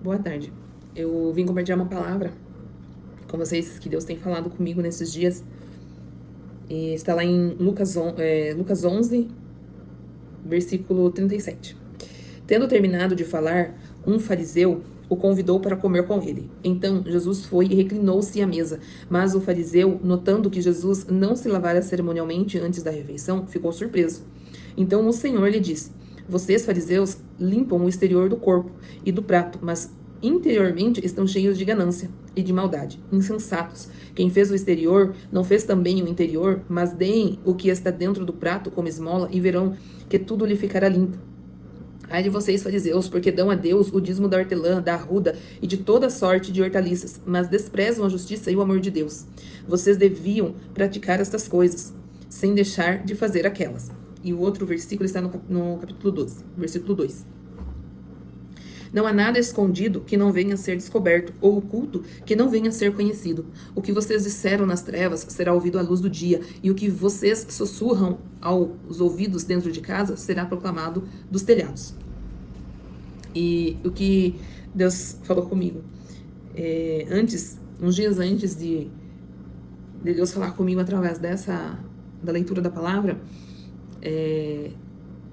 Boa tarde. Eu vim compartilhar uma palavra com vocês que Deus tem falado comigo nesses dias. E está lá em Lucas 11, versículo 37. Tendo terminado de falar, um fariseu o convidou para comer com ele. Então Jesus foi e reclinou-se à mesa. Mas o fariseu, notando que Jesus não se lavara cerimonialmente antes da refeição, ficou surpreso. Então o Senhor lhe disse: Vocês, fariseus, limpam o exterior do corpo e do prato, mas interiormente estão cheios de ganância e de maldade. Insensatos! Quem fez o exterior não fez também o interior? Mas deem o que está dentro do prato como esmola e verão que tudo lhe ficará limpo. Ai de vocês, fariseus, porque dão a Deus o dízimo da hortelã, da arruda e de toda sorte de hortaliças, mas desprezam a justiça e o amor de Deus. Vocês deviam praticar estas coisas, sem deixar de fazer aquelas. E o outro versículo está no capítulo 12, versículo 2. Não há nada escondido que não venha a ser descoberto, ou oculto que não venha a ser conhecido. O que vocês disseram nas trevas será ouvido à luz do dia, e o que vocês sussurram aos ouvidos dentro de casa será proclamado dos telhados. E o que Deus falou comigo uns dias antes de Deus falar comigo através da leitura da palavra,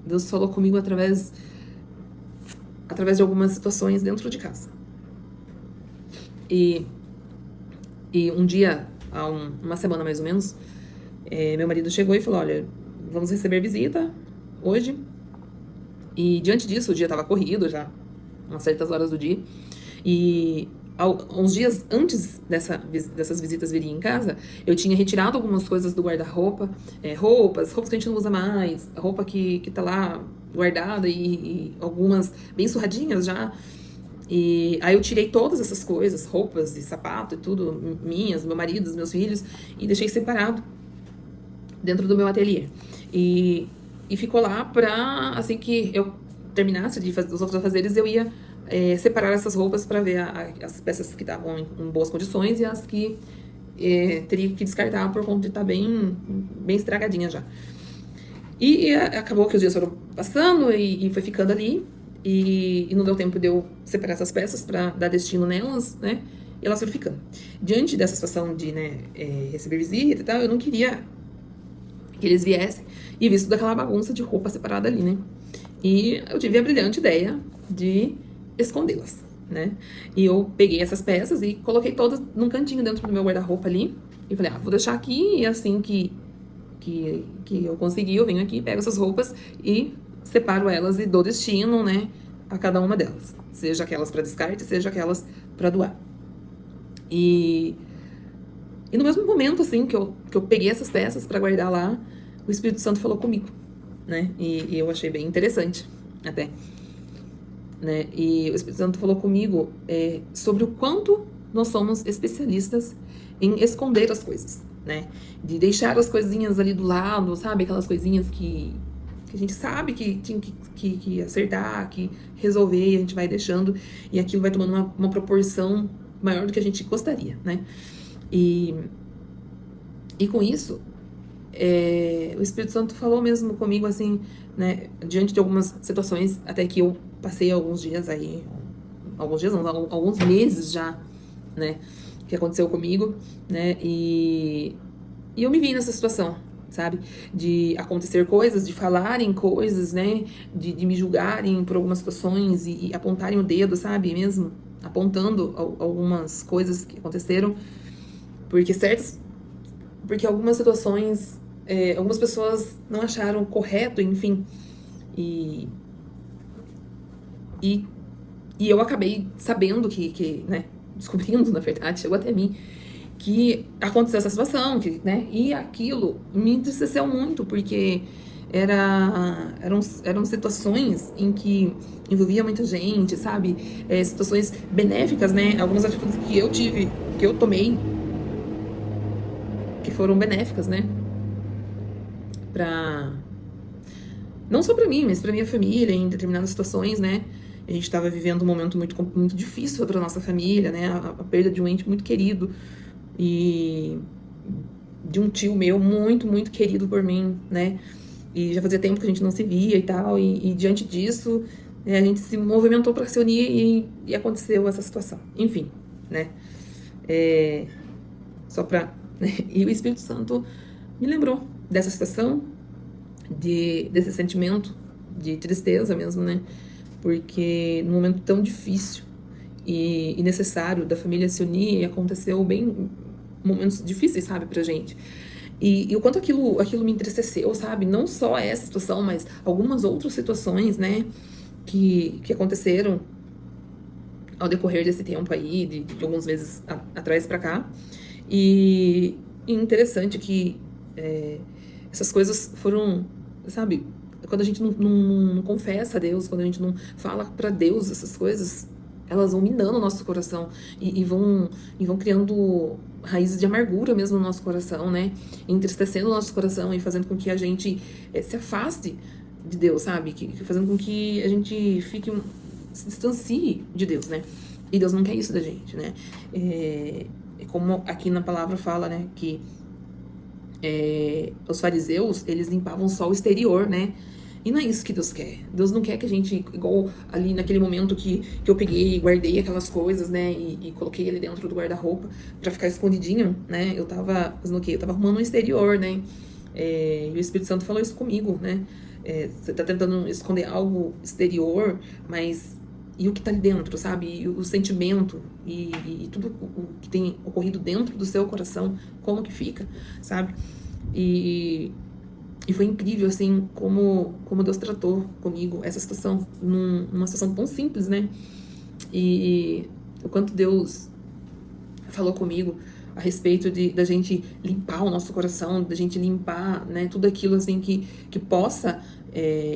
Deus falou comigo através de algumas situações dentro de casa. E um dia, há uma semana mais ou menos, meu marido chegou e falou: olha, vamos receber visita hoje. E diante disso, o dia estava corrido já, umas certas horas do dia. E uns dias antes dessas visitas virem em casa, eu tinha retirado algumas coisas do guarda-roupa, roupas que a gente não usa mais, roupa que tá lá guardada e algumas bem surradinhas já. E aí eu tirei todas essas coisas, roupas e sapato e tudo, minhas, do meu marido, dos meus filhos, e deixei separado dentro do meu ateliê. E ficou lá pra, assim que eu terminasse de fazer os outros afazeres, eu ia separar essas roupas para ver as peças que estavam em boas condições e as que teria que descartar por conta de estar bem estragadinha já. E acabou que os dias foram passando e foi ficando ali, e não deu tempo de eu separar essas peças para dar destino nelas, né? E elas foram ficando. Diante dessa situação de receber visita e tal, eu não queria que eles viessem e visse toda aquela bagunça de roupa separada ali, né? E eu tive a brilhante ideia de escondê-las, né? E eu peguei essas peças e coloquei todas num cantinho dentro do meu guarda-roupa ali. E falei, vou deixar aqui, e assim que eu conseguir, eu venho aqui, pego essas roupas e separo elas e dou destino, né, a cada uma delas. Seja aquelas para descarte, seja aquelas para doar. E no mesmo momento, assim, que eu peguei essas peças para guardar lá, o Espírito Santo falou comigo, né? E eu achei bem interessante, até. Né? E o Espírito Santo falou comigo sobre o quanto nós somos especialistas em esconder as coisas, né? De deixar as coisinhas ali do lado, sabe? Aquelas coisinhas que a gente sabe que tinha que acertar, que resolver, e a gente vai deixando, e aquilo vai tomando uma proporção maior do que a gente gostaria, né? E com isso, o Espírito Santo falou mesmo comigo, assim, né, diante de algumas situações, até que eu passei alguns meses já, né, que aconteceu comigo, né, e eu me vi nessa situação, sabe, de acontecer coisas, de falarem coisas, né, de me julgarem por algumas situações e apontarem o dedo, sabe, mesmo, apontando algumas coisas que aconteceram, porque algumas situações, algumas pessoas não acharam correto, enfim, e eu acabei sabendo né, descobrindo, na verdade, chegou até mim, que aconteceu essa situação, né, e aquilo me entristeceu muito, porque eram situações em que envolvia muita gente, sabe, situações benéficas, né, algumas atitudes que eu tomei, que foram benéficas, né, não só pra mim, mas pra minha família, em determinadas situações, né. A gente estava vivendo um momento muito difícil para nossa família, né, a perda de um ente muito querido e de um tio meu muito querido por mim, né, e já fazia tempo que a gente não se via e tal, e diante disso, a gente se movimentou para se unir e aconteceu essa situação. Enfim, né? Só pra... Né? E o Espírito Santo me lembrou dessa situação, desse sentimento de tristeza mesmo, né? Porque num momento tão difícil e necessário da família se unir, aconteceu bem momentos difíceis, sabe, pra gente. E o quanto aquilo me entristeceu, sabe? Não só essa situação, mas algumas outras situações, né? Que aconteceram ao decorrer desse tempo aí, de alguns meses atrás pra cá. E interessante que essas coisas foram, sabe? Quando a gente não confessa a Deus, quando a gente não fala pra Deus essas coisas, elas vão minando o nosso coração e vão criando raízes de amargura mesmo no nosso coração, né? Entristecendo o nosso coração e fazendo com que a gente se afaste de Deus, sabe? Fazendo com que a gente se distancie de Deus, né? E Deus não quer isso da gente, né? Como aqui na palavra fala, né? Que os fariseus, eles limpavam só o exterior, né? E não é isso que Deus quer. Deus não quer que a gente, igual ali naquele momento que eu peguei e guardei aquelas coisas, né? E coloquei ele dentro do guarda-roupa pra ficar escondidinho, né? Eu tava fazendo o quê? Eu tava arrumando um exterior, né? E o Espírito Santo falou isso comigo, né? Você tá tentando esconder algo exterior, mas... E o que tá ali dentro, sabe? E o sentimento e tudo o que tem ocorrido dentro do seu coração, como que fica, sabe? E foi incrível, assim, como Deus tratou comigo essa situação, numa situação tão simples, né? E o quanto Deus falou comigo a respeito da gente limpar o nosso coração, da gente limpar, né, tudo aquilo, assim, que possa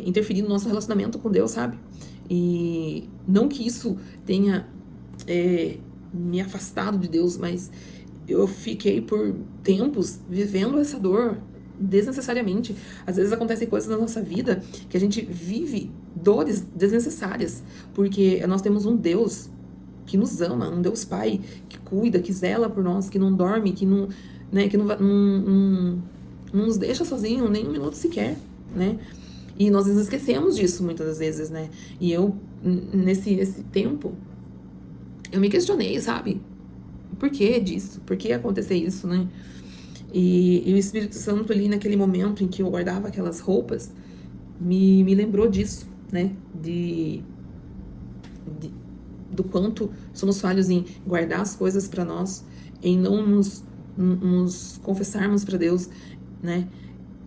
interferir no nosso relacionamento com Deus, sabe? E não que isso tenha me afastado de Deus, mas eu fiquei por tempos vivendo essa dor desnecessariamente. Às vezes acontecem coisas na nossa vida que a gente vive dores desnecessárias, porque nós temos um Deus que nos ama, um Deus Pai que cuida, que zela por nós, que não dorme, que não, né, que não nos deixa sozinho nem um minuto sequer, né? E nós nos esquecemos disso muitas das vezes, né? E eu, nesse tempo, eu me questionei, sabe? Por que disso? Por que acontecer isso, né? E o Espírito Santo ali, naquele momento em que eu guardava aquelas roupas, me lembrou disso, né? Do quanto somos falhos em guardar as coisas para nós, em não nos confessarmos para Deus, né?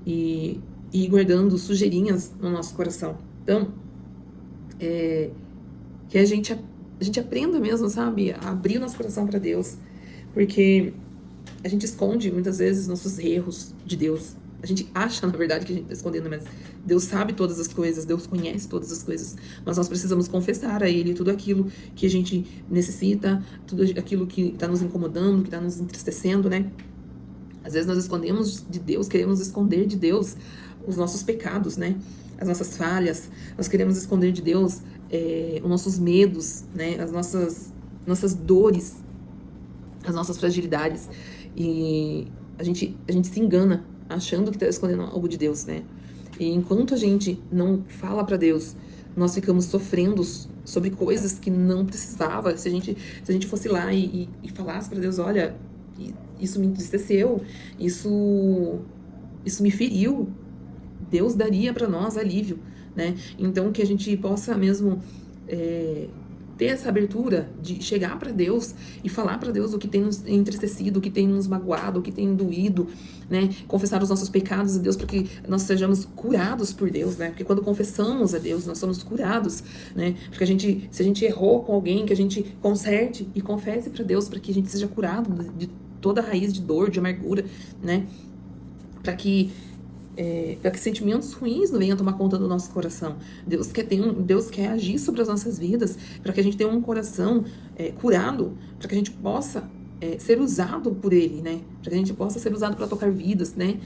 E ir guardando sujeirinhas no nosso coração. Então, que a gente aprenda mesmo, sabe? A abrir o nosso coração para Deus. Porque a gente esconde, muitas vezes, nossos erros de Deus. A gente acha, na verdade, que a gente está escondendo, mas Deus sabe todas as coisas, Deus conhece todas as coisas. Mas nós precisamos confessar a Ele tudo aquilo que a gente necessita, tudo aquilo que está nos incomodando, que está nos entristecendo, né? Às vezes nós escondemos de Deus, queremos esconder de Deus os nossos pecados, né? As nossas falhas. Nós queremos esconder de Deus os nossos medos, né? As nossas dores, as nossas fragilidades. E a gente se engana achando que está escondendo algo de Deus, né? E enquanto a gente não fala para Deus, nós ficamos sofrendo sobre coisas que não precisava. Se a gente fosse lá e falasse para Deus, olha, isso me entristeceu, isso me feriu, Deus daria para nós alívio, né? Então que a gente possa mesmo ter essa abertura de chegar para Deus e falar para Deus o que tem nos entristecido, o que tem nos magoado, o que tem doído, né? Confessar os nossos pecados a Deus para que nós sejamos curados por Deus, né? Porque quando confessamos a Deus, nós somos curados, né? Porque se a gente errou com alguém, que a gente conserte e confesse para Deus para que a gente seja curado de toda a raiz de dor, de amargura, né? Para que sentimentos ruins não venham tomar conta do nosso coração. Deus quer agir sobre as nossas vidas para que a gente tenha um coração curado, para que a gente possa ser usado por Ele, né? Para que a gente possa ser usado para tocar vidas, né?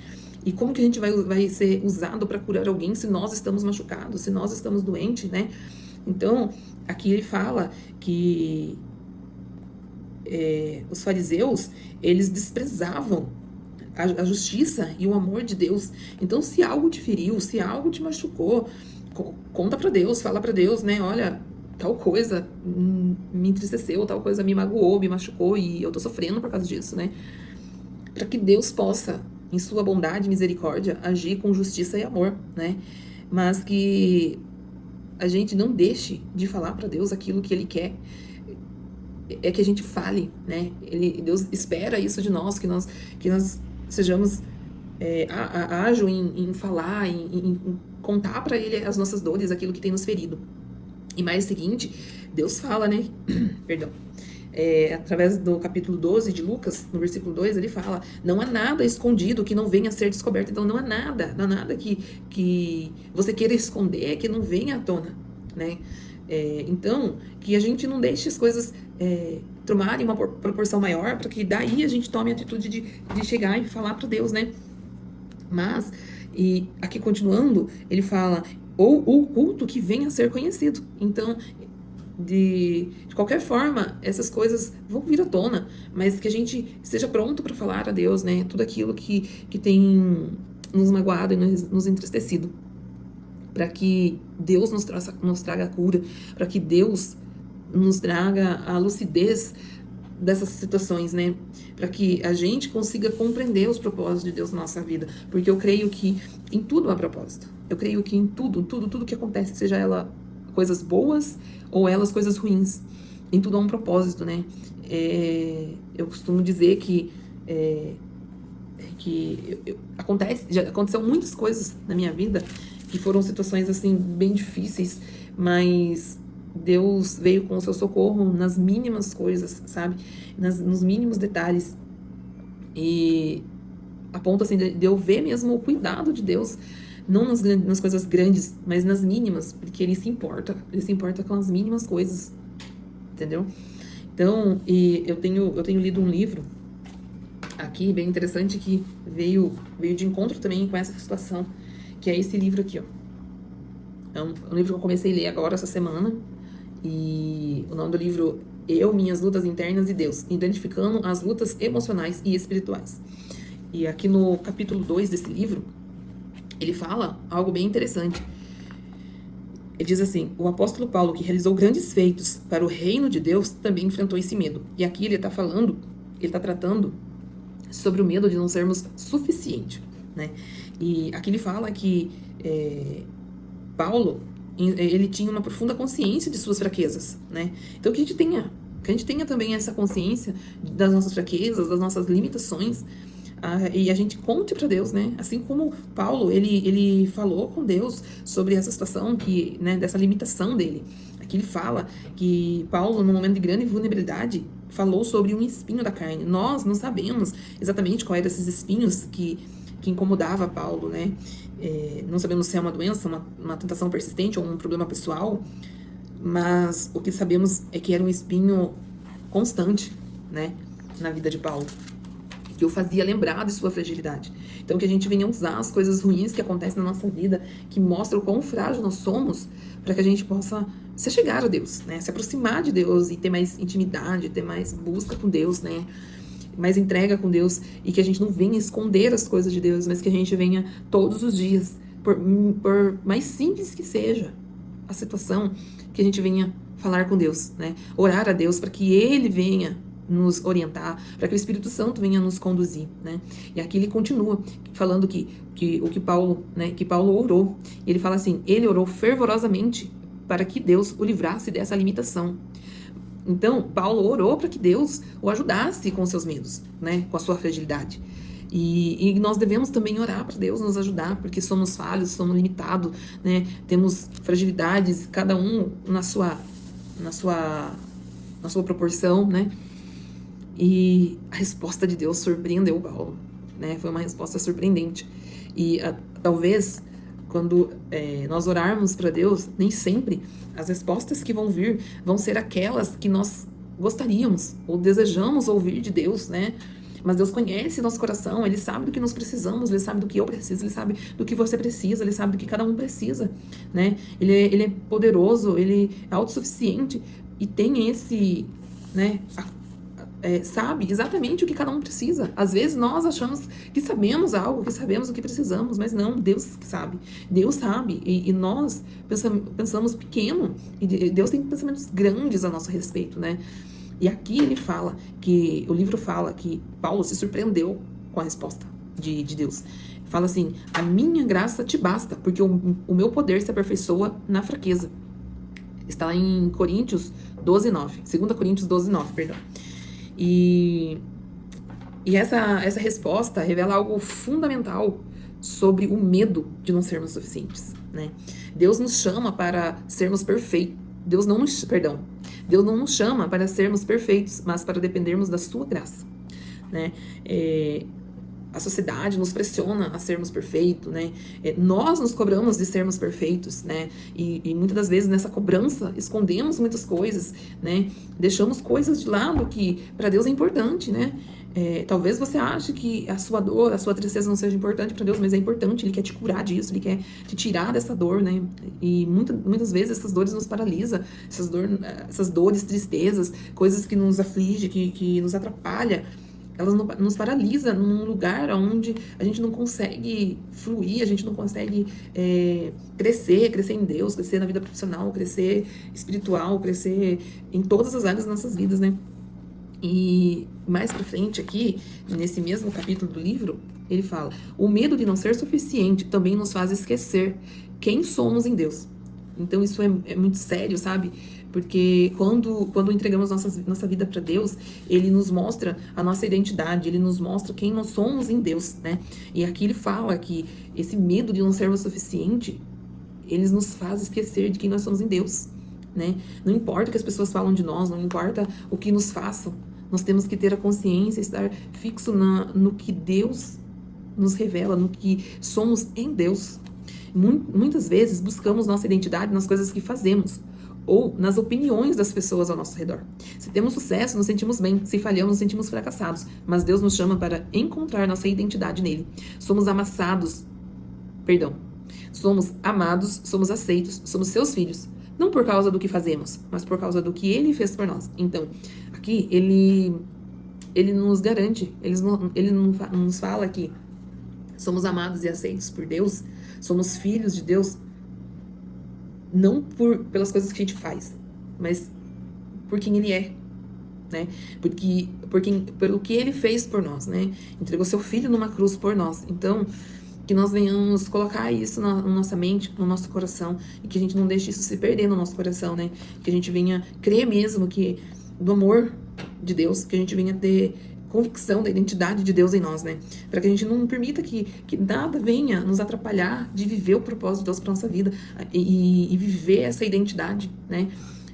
E como que a gente vai ser usado para curar alguém se nós estamos machucados, se nós estamos doentes, né? Então, aqui ele fala que os fariseus, eles desprezavam a justiça e o amor de Deus. Então, se algo te feriu, se algo te machucou, conta pra Deus, fala pra Deus, né? Olha, tal coisa me entristeceu, tal coisa me magoou, me machucou e eu tô sofrendo por causa disso, né? Para que Deus possa, em sua bondade e misericórdia, agir com justiça e amor, né? Mas que a gente não deixe de falar para Deus aquilo que Ele quer, é que a gente fale, né? Deus espera isso de nós, que nós sejamos ágil em falar, em contar para Ele as nossas dores, aquilo que tem nos ferido. E mais seguinte, Deus fala, né? Perdão. Através do capítulo 12 de Lucas, no versículo 2, ele fala: não há nada escondido que não venha a ser descoberto. Então não há nada que você queira esconder que não venha à tona, né? Então, que a gente não deixe as coisas tomarem uma proporção maior, para que daí a gente tome a atitude de chegar e falar para Deus, né? Mas, e aqui continuando, ele fala: ou o culto que venha a ser conhecido. Então, de qualquer forma, essas coisas vão vir à tona, mas que a gente esteja pronto para falar a Deus, né? Tudo aquilo que tem nos magoado e nos entristecido. Para que Deus nos traga a cura, para que Deus nos traga a lucidez dessas situações, né? Para que a gente consiga compreender os propósitos de Deus na nossa vida. Porque eu creio que em tudo há propósito. Eu creio que em tudo que acontece, seja ela coisas boas ou elas coisas ruins, em tudo há um propósito, né? Eu costumo dizer que já aconteceu muitas coisas na minha vida que foram situações assim bem difíceis, mas Deus veio com o seu socorro nas mínimas coisas, sabe? Nos mínimos detalhes. E a ponto assim de eu ver mesmo o cuidado de Deus, não nas coisas grandes, mas nas mínimas, porque Ele se importa com as mínimas coisas, entendeu? Então, e eu tenho lido um livro aqui, bem interessante, que veio de encontro também com essa situação, que é esse livro aqui, ó. É um livro que eu comecei a ler agora, essa semana, e o nome do livro: Eu, Minhas Lutas Internas e Deus, identificando as lutas emocionais e espirituais. E aqui no capítulo 2 desse livro, ele fala algo bem interessante. Ele diz assim: o apóstolo Paulo, que realizou grandes feitos para o reino de Deus, também enfrentou esse medo. E aqui ele está tratando sobre o medo de não sermos suficientes, né? E aqui ele fala que Paulo, ele tinha uma profunda consciência de suas fraquezas, né? Então que a gente tenha também essa consciência das nossas fraquezas, das nossas limitações, e a gente conte para Deus, né? Assim como Paulo, ele falou com Deus sobre essa situação, né, dessa limitação dele. Aqui ele fala que Paulo, num momento de grande vulnerabilidade, falou sobre um espinho da carne. Nós não sabemos exatamente qual era esses espinhos que incomodava Paulo, né? Não sabemos se é uma doença, uma tentação persistente ou um problema pessoal, mas o que sabemos é que era um espinho constante, né, na vida de Paulo, que o fazia lembrar de sua fragilidade. Então, que a gente venha usar as coisas ruins que acontecem na nossa vida, que mostram o quão frágil nós somos, para que a gente possa se chegar a Deus, né? Se aproximar de Deus e ter mais intimidade, ter mais busca com Deus, né? Mais entrega com Deus, e que a gente não venha esconder as coisas de Deus, mas que a gente venha todos os dias, por mais simples que seja a situação, que a gente venha falar com Deus, né? Orar a Deus para que Ele venha nos orientar, para que o Espírito Santo venha nos conduzir, né? E aqui ele continua falando que Paulo orou. E ele fala assim: ele orou fervorosamente para que Deus o livrasse dessa limitação. Então, Paulo orou para que Deus o ajudasse com seus medos, né? Com a sua fragilidade. E nós devemos também orar para Deus nos ajudar, porque somos falhos, somos limitados, né? Temos fragilidades, cada um na sua proporção, né? E a resposta de Deus surpreendeu Paulo, né? Foi uma resposta surpreendente. E talvez, quando nós orarmos para Deus, nem sempre as respostas que vão vir vão ser aquelas que nós gostaríamos ou desejamos ouvir de Deus, né? Mas Deus conhece nosso coração, Ele sabe do que nós precisamos, Ele sabe do que eu preciso, Ele sabe do que você precisa, Ele sabe do que cada um precisa, né? Ele é poderoso, Ele é autossuficiente e tem esse, né, sabe exatamente o que cada um precisa. Às vezes nós achamos que sabemos algo, que sabemos o que precisamos, mas não, Deus que sabe. Deus sabe, e nós pensamos pequeno, e Deus tem pensamentos grandes a nosso respeito, né? E aqui ele fala, o livro fala que Paulo se surpreendeu com a resposta de Deus. Fala assim: a minha graça te basta, porque o meu poder se aperfeiçoa na fraqueza. Está lá em Coríntios 12:9. 2 Coríntios 12:9, perdão. E essa resposta revela algo fundamental sobre o medo de não sermos suficientes, né? Deus nos chama para sermos perfeitos. Deus não nos chama para sermos perfeitos, mas para dependermos da sua graça, né? A sociedade nos pressiona a sermos perfeitos, né? Nós nos cobramos de sermos perfeitos, né? E muitas das vezes nessa cobrança escondemos muitas coisas, né? Deixamos coisas de lado que para Deus é importante, né? Talvez você ache que a sua dor, a sua tristeza não seja importante para Deus, mas é importante. Ele quer te curar disso, Ele quer te tirar dessa dor, né? E muitas vezes essas dores nos paralisam, essas dores, tristezas, coisas que nos afligem, que nos atrapalham. Elas nos paralisam num lugar onde a gente não consegue fluir, a gente não consegue crescer em Deus, crescer na vida profissional, crescer espiritual, crescer em todas as áreas das nossas vidas, né? E mais pra frente aqui, nesse mesmo capítulo do livro, ele fala: o medo de não ser suficiente também nos faz esquecer quem somos em Deus. Então isso é muito sério, sabe? Porque quando entregamos nossa vida para Deus, Ele nos mostra a nossa identidade, Ele nos mostra quem nós somos em Deus, né? E aqui ele fala que esse medo de não sermos suficiente, ele nos faz esquecer de quem nós somos em Deus, né? Não importa o que as pessoas falam de nós, não importa o que nos façam, nós temos que ter a consciência, estar fixo no que Deus nos revela, no que somos em Deus. Muitas vezes buscamos nossa identidade nas coisas que fazemos, ou nas opiniões das pessoas ao nosso redor. Se temos sucesso, nos sentimos bem. Se falhamos, nos sentimos fracassados. Mas Deus nos chama para encontrar nossa identidade nele. Somos amados, somos aceitos, somos seus filhos. Não por causa do que fazemos, mas por causa do que ele fez por nós. Então, aqui, ele nos garante, ele nos fala que somos amados e aceitos por Deus, somos filhos de Deus, não pelas coisas que a gente faz, mas por quem Ele é, né? Pelo que Ele fez por nós, né? Entregou seu Filho numa cruz por nós. Então, que nós venhamos colocar isso na nossa mente, no nosso coração, e que a gente não deixe isso se perder no nosso coração, né? Que a gente venha crer mesmo do amor de Deus, que a gente venha ter convicção da identidade de Deus em nós, né? Para que a gente não permita que nada venha nos atrapalhar de viver o propósito de Deus para nossa vida e viver essa identidade, né?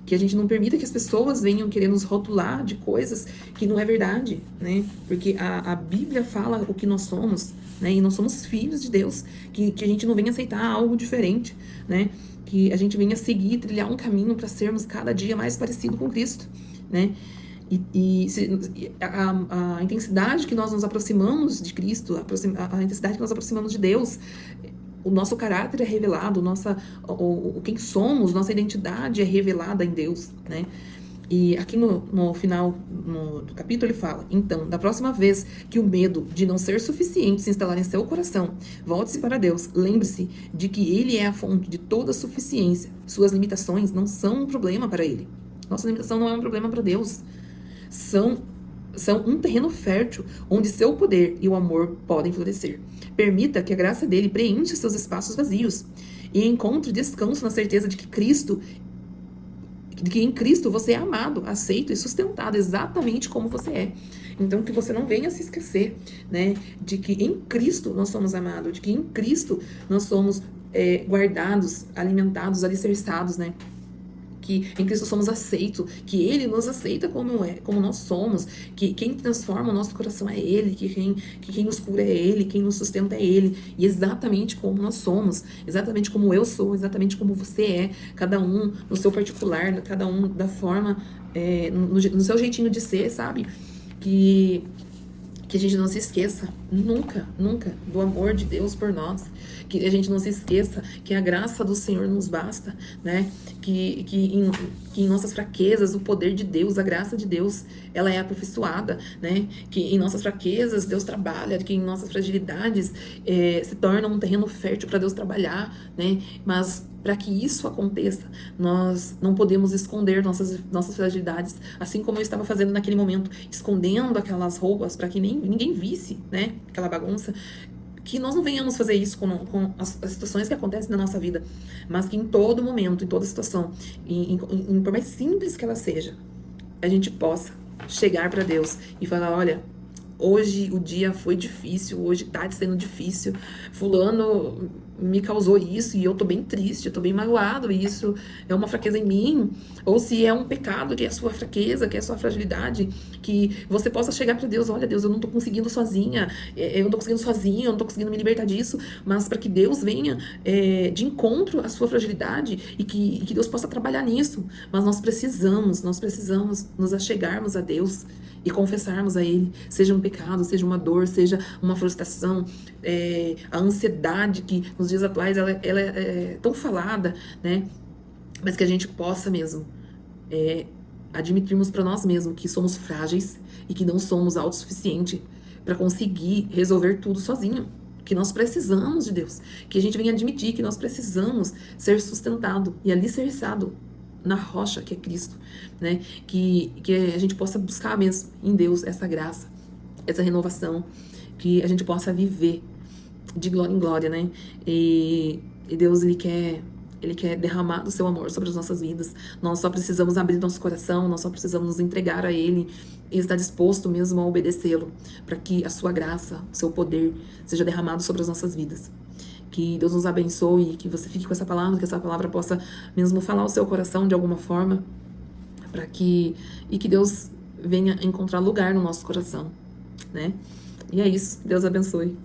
Que a gente não permita que as pessoas venham querer nos rotular de coisas que não é verdade, né? Porque a Bíblia fala o que nós somos, né? E nós somos filhos de Deus, que a gente não venha aceitar algo diferente, né? Que a gente venha seguir, trilhar um caminho para sermos cada dia mais parecido com Cristo, né? A intensidade que nós nos aproximamos de Cristo, a intensidade que nós aproximamos de Deus, o nosso caráter é revelado, quem somos, nossa identidade é revelada em Deus, né? E aqui no final do capítulo ele fala: então, da próxima vez que o medo de não ser suficiente se instalar em seu coração, volte-se para Deus. Lembre-se de que Ele é a fonte de toda suficiência. Suas limitações não são um problema para Ele. Nossa limitação não é um problema para Deus. São um terreno fértil onde seu poder e o amor podem florescer. Permita que a graça dele preencha seus espaços vazios e encontre descanso na certeza de que em Cristo você é amado, aceito e sustentado exatamente como você é. Então, que você não venha se esquecer, né, de que em Cristo nós somos amados, de que em Cristo nós somos guardados, alimentados, alicerçados, né? Que em Cristo somos aceitos, que Ele nos aceita como nós somos, que quem transforma o nosso coração é Ele, que quem nos cura é Ele, quem nos sustenta é Ele, e exatamente como nós somos, exatamente como eu sou, exatamente como você é, cada um no seu particular, cada um da forma, no seu jeitinho de ser, sabe? Que Que a gente não se esqueça nunca, nunca do amor de Deus por nós. Que a gente não se esqueça que a graça do Senhor nos basta, né? Que em nossas fraquezas o poder de Deus, a graça de Deus, ela é aperfeiçoada, né? Que em nossas fraquezas Deus trabalha, que em nossas fragilidades se torna um terreno fértil para Deus trabalhar, né? Mas para que isso aconteça, nós não podemos esconder nossas fragilidades, assim como eu estava fazendo naquele momento, escondendo aquelas roupas para que ninguém visse, né? Aquela bagunça. Que nós não venhamos fazer isso com as situações que acontecem na nossa vida, mas que em todo momento, em toda situação, por mais simples que ela seja, a gente possa chegar para Deus e falar: olha, hoje o dia foi difícil, hoje tá sendo difícil, fulano me causou isso e eu tô bem triste, eu tô bem magoado, e isso é uma fraqueza em mim, ou se é um pecado que é a sua fraqueza, que é a sua fragilidade, que você possa chegar para Deus: olha, Deus, eu não tô conseguindo sozinha, eu não tô conseguindo sozinho, eu não tô conseguindo me libertar disso, mas para que Deus venha de encontro à sua fragilidade e que Deus possa trabalhar nisso. Mas nós precisamos nos achegarmos a Deus e confessarmos a Ele, seja um pecado, seja uma dor, seja uma frustração, a ansiedade que nos dias atuais ela é tão falada, né? Mas que a gente possa mesmo admitirmos para nós mesmos que somos frágeis e que não somos autossuficientes para conseguir resolver tudo sozinho. Que nós precisamos de Deus, que a gente venha admitir que nós precisamos ser sustentado e alicerçado na rocha que é Cristo, né? Que a gente possa buscar mesmo em Deus essa graça, essa renovação, que a gente possa viver de glória em glória, né? E Deus, Ele quer derramar do seu amor sobre as nossas vidas. Nós só precisamos abrir nosso coração, nós só precisamos nos entregar a Ele e estar disposto mesmo a obedecê-lo, para que a sua graça, o seu poder seja derramado sobre as nossas vidas. Que Deus nos abençoe, que você fique com essa palavra, que essa palavra possa mesmo falar ao seu coração de alguma forma, que Deus venha encontrar lugar no nosso coração, né? E é isso. Deus abençoe.